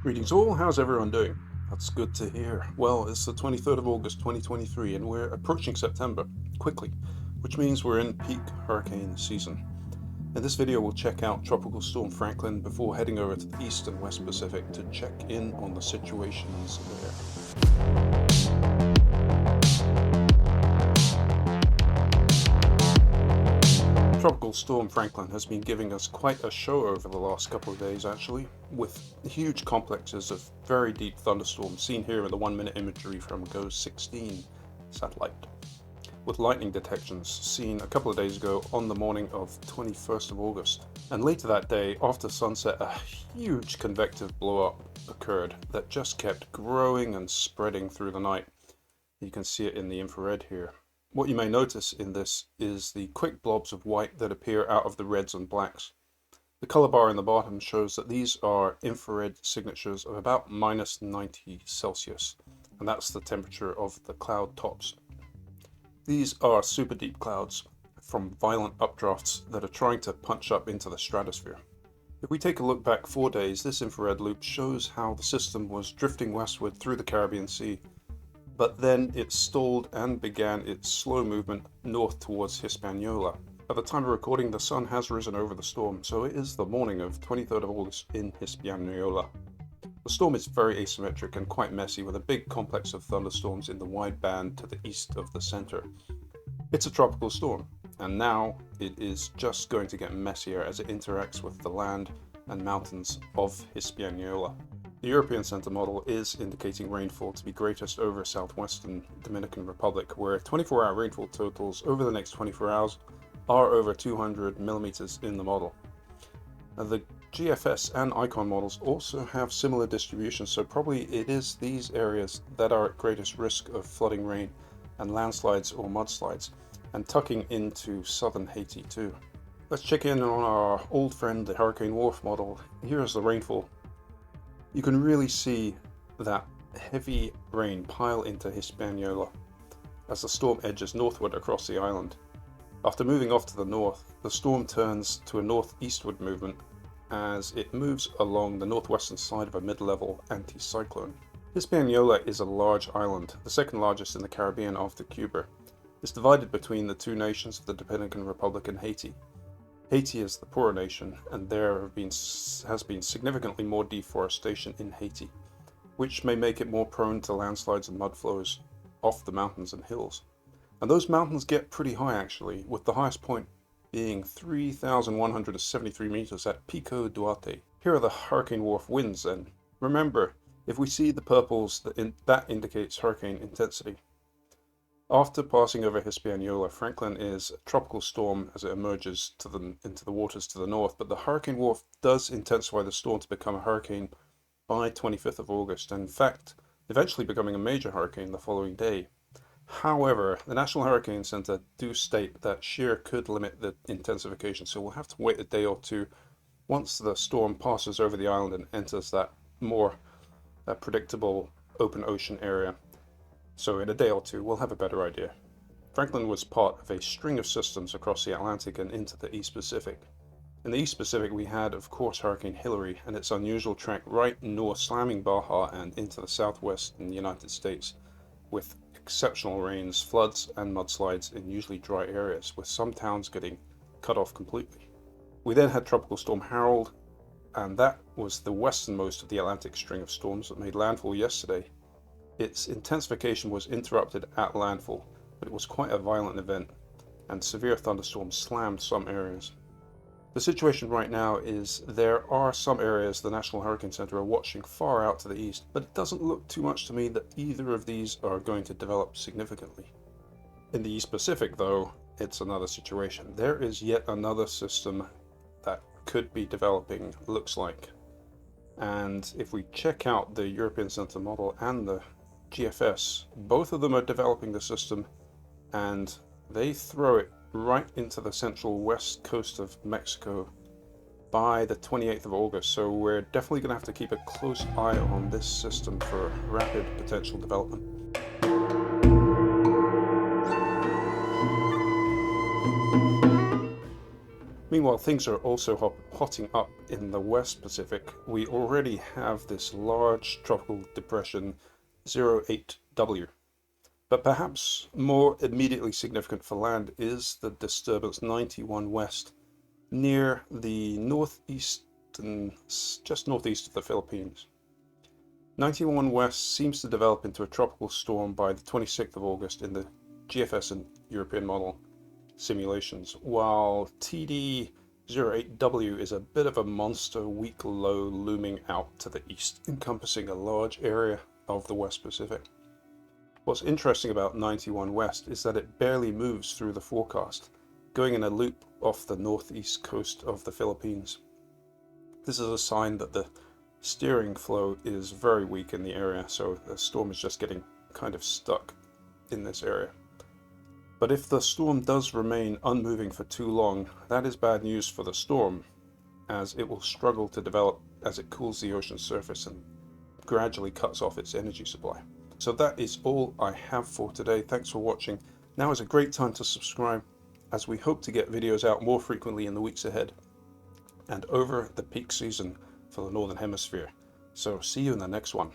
Greetings all, how's everyone doing? That's good to hear. Well, it's the 23rd of August 2023 and we're approaching September quickly, which means we're in peak hurricane season. In this video we'll check out Tropical Storm Franklin before heading over to the East and West Pacific to check in on the situations there. Tropical Storm Franklin has been giving us quite a show over the last couple of days actually, with huge complexes of very deep thunderstorms seen here in the 1-minute imagery from GOES-16 satellite, with lightning detections seen a couple of days ago on the morning of 21st of August. And later that day, after sunset, a huge convective blow-up occurred that just kept growing and spreading through the night. You can see it in the infrared here. What you may notice in this is the quick blobs of white that appear out of the reds and blacks. The color bar in the bottom shows that these are infrared signatures of about minus 90 Celsius, and that's the temperature of the cloud tops. These are super deep clouds from violent updrafts that are trying to punch up into the stratosphere. If we take a look back 4 days, this infrared loop shows how the system was drifting westward through the Caribbean Sea, but then it stalled and began its slow movement north towards Hispaniola. At the time of recording, the sun has risen over the storm, so it is the morning of 23rd of August in Hispaniola. The storm is very asymmetric and quite messy, with a big complex of thunderstorms in the wide band to the east of the center. It's a tropical storm, and now it is just going to get messier as it interacts with the land and mountains of Hispaniola. The European Center model is indicating rainfall to be greatest over southwestern Dominican Republic, where 24-hour rainfall totals over the next 24 hours are over 200 millimeters in the model. Now, the GFS and ICON models also have similar distributions, so probably it is these areas that are at greatest risk of flooding rain and landslides or mudslides, and tucking into southern Haiti too. Let's check in on our old friend, the Hurricane WRF model. Here is the rainfall. You can really see that heavy rain pile into Hispaniola as the storm edges northward across the island. After moving off to the north, the storm turns to a northeastward movement as it moves along the northwestern side of a mid-level anticyclone. Hispaniola is a large island, the second largest in the Caribbean after Cuba. It's divided between the two nations of the Dominican Republic and Haiti. Haiti is the poorer nation, and there has been significantly more deforestation in Haiti, which may make it more prone to landslides and mudflows off the mountains and hills. And those mountains get pretty high actually, with the highest point being 3,173 meters at Pico Duarte. Here are the Hurricane WRF winds, and remember, if we see the purples, that indicates hurricane intensity. After passing over Hispaniola, Franklin is a tropical storm as it emerges into the waters to the north, but the Hurricane WRF does intensify the storm to become a hurricane by 25th of August, and in fact, eventually becoming a major hurricane the following day. However, the National Hurricane Center do state that shear could limit the intensification, so we'll have to wait a day or two once the storm passes over the island and enters that more predictable open ocean area. So in a day or two, we'll have a better idea. Franklin was part of a string of systems across the Atlantic and into the East Pacific. In the East Pacific, we had, of course, Hurricane Hilary and its unusual track right north, slamming Baja and into the southwestern United States, with exceptional rains, floods, and mudslides in usually dry areas, with some towns getting cut off completely. We then had Tropical Storm Harold, and that was the westernmost of the Atlantic string of storms that made landfall yesterday. Its intensification was interrupted at landfall, but it was quite a violent event, and severe thunderstorms slammed some areas. The situation right now is there are some areas the National Hurricane Center are watching far out to the east, but it doesn't look too much to me that either of these are going to develop significantly. In the East Pacific, though, it's another situation. There is yet another system that could be developing, looks like. And if we check out the European Center model and the GFS, both of them are developing the system, and they throw it right into the central west coast of Mexico by the 28th of August. So we're definitely going to have to keep a close eye on this system for rapid potential development. Meanwhile, things are also hotting up in the West Pacific. We already have this large tropical depression 08W. But perhaps more immediately significant for land is the disturbance 91 West near the northeastern, just northeast of the Philippines. 91 West seems to develop into a tropical storm by the 26th of August in the GFS and European model simulations, while TD08W is a bit of a monster weak low looming out to the east, encompassing a large area of the West Pacific. What's interesting about 91 West is that it barely moves through the forecast, going in a loop off the northeast coast of the Philippines. This is a sign that the steering flow is very weak in the area, so the storm is just getting kind of stuck in this area. But if the storm does remain unmoving for too long, that is bad news for the storm, as it will struggle to develop as it cools the ocean surface and gradually cuts off its energy supply. So that is all I have for today. Thanks for watching. Now is a great time to subscribe, as we hope to get videos out more frequently in the weeks ahead and over the peak season for the Northern Hemisphere. So see you in the next one.